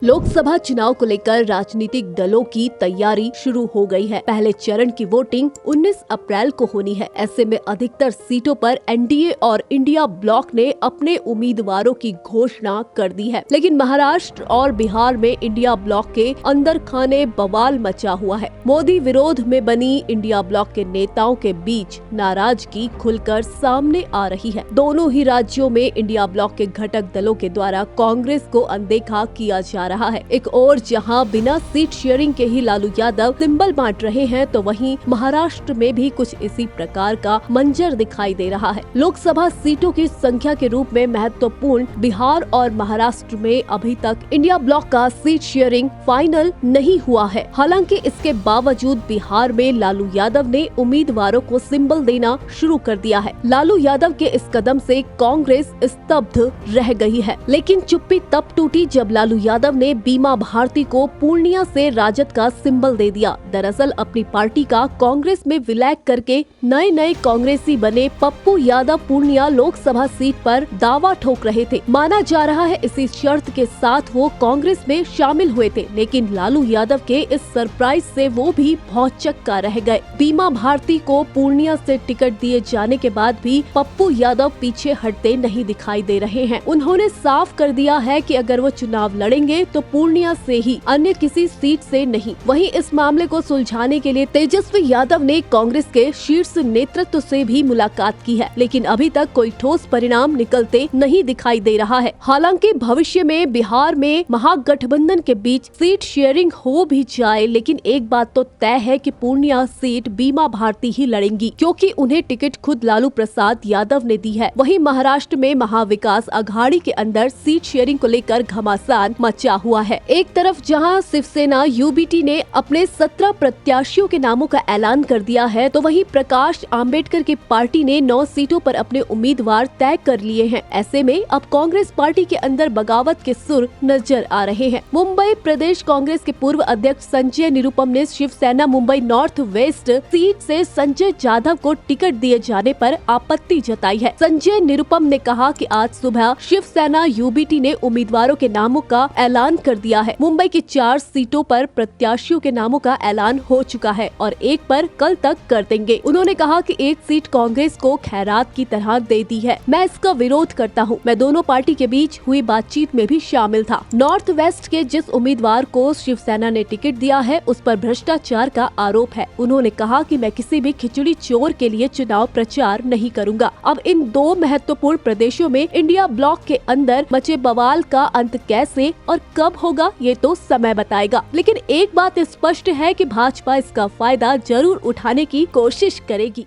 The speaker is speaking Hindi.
लोकसभा चुनाव को लेकर राजनीतिक दलों की तैयारी शुरू हो गई है। पहले चरण की वोटिंग 19 अप्रैल को होनी है। ऐसे में अधिकतर सीटों पर एनडीए और इंडिया ब्लॉक ने अपने उम्मीदवारों की घोषणा कर दी है, लेकिन महाराष्ट्र और बिहार में इंडिया ब्लॉक के अंदर खाने बवाल मचा हुआ है। मोदी विरोध में बनी इंडिया ब्लॉक के नेताओं के बीच नाराजगी खुलकर सामने आ रही है। दोनों ही राज्यों में इंडिया ब्लॉक के घटक दलों के द्वारा कांग्रेस को अनदेखा किया जा रहा है। एक और जहां बिना सीट शेयरिंग के ही लालू यादव सिंबल बांट रहे हैं, तो वहीं महाराष्ट्र में भी कुछ इसी प्रकार का मंजर दिखाई दे रहा है। लोकसभा सीटों की संख्या के रूप में महत्वपूर्ण बिहार और महाराष्ट्र में अभी तक इंडिया ब्लॉक का सीट शेयरिंग फाइनल नहीं हुआ है। हालांकि इसके बावजूद बिहार में लालू यादव ने उम्मीदवारों को सिंबल देना शुरू कर दिया है। लालू यादव के इस कदम से कांग्रेस स्तब्ध रह गई है, लेकिन चुप्पी तब टूटी जब लालू यादव ने बीमा भारती को पूर्णिया से राजद का सिंबल दे दिया। दरअसल अपनी पार्टी का कांग्रेस में विलय करके नए कांग्रेसी बने पप्पू यादव पूर्णिया लोकसभा सीट पर दावा ठोक रहे थे। माना जा रहा है इसी शर्त के साथ वो कांग्रेस में शामिल हुए थे, लेकिन लालू यादव के इस सरप्राइज से वो भी भौचक्का रह गए। बीमा भारती को पूर्णिया से टिकट दिए जाने के बाद भी पप्पू यादव पीछे हटते नहीं दिखाई दे रहे हैं। उन्होंने साफ कर दिया है कि अगर वो चुनाव लड़ेंगे तो पूर्णिया से ही, अन्य किसी सीट से नहीं। वहीं इस मामले को सुलझाने के लिए तेजस्वी यादव ने कांग्रेस के शीर्ष नेतृत्व से भी मुलाकात की है, लेकिन अभी तक कोई ठोस परिणाम निकलते नहीं दिखाई दे रहा है। हालांकि भविष्य में बिहार में महागठबंधन के बीच सीट शेयरिंग हो भी जाए, लेकिन एक बात तो तय है कि पूर्णिया सीट बीमा भारती ही लड़ेंगी, क्योंकि उन्हें टिकट खुद लालू प्रसाद यादव ने दी है। वहीं महाराष्ट्र में महाविकास अघाड़ी के अंदर सीट शेयरिंग को लेकर घमासान मचा हुआ है। एक तरफ जहां शिवसेना यूबीटी ने अपने 17 प्रत्याशियों के नामों का ऐलान कर दिया है, तो वहीं प्रकाश आंबेडकर की पार्टी ने 9 सीटों पर अपने उम्मीदवार तय कर लिए हैं। ऐसे में अब कांग्रेस पार्टी के अंदर बगावत के सुर नजर आ रहे हैं। मुंबई प्रदेश कांग्रेस के पूर्व अध्यक्ष संजय निरुपम ने Shiv Sena Mumbai north west seat से संजय जाधव को टिकट दिए जाने पर आपत्ति जताई है। संजय निरुपम ने कहा कि आज सुबह शिवसेना यूबीटी ने उम्मीदवारों के नामों का ऐलान कर दिया है। मुंबई की 4 सीटों पर प्रत्याशियों के नामों का ऐलान हो चुका है और एक पर कल तक कर देंगे। उन्होंने कहा कि एक सीट कांग्रेस को खैरात की तरह दे दी है। मैं इसका विरोध करता हूं। मैं दोनों पार्टी के बीच हुई बातचीत में भी शामिल था। नॉर्थ वेस्ट के जिस उम्मीदवार को शिवसेना ने टिकट दिया है, उस पर भ्रष्टाचार का आरोप है। उन्होंने कहा कि मैं किसी भी खिचड़ी चोर के लिए चुनाव प्रचार नहीं करूंगा। अब इन 2 महत्वपूर्ण प्रदेशों में इंडिया ब्लॉक के अंदर मचे बवाल का अंत कैसे और कब होगा, ये तो समय बताएगा। लेकिन एक बात स्पष्ट है कि भाजपा इसका फायदा जरूर उठाने की कोशिश करेगी।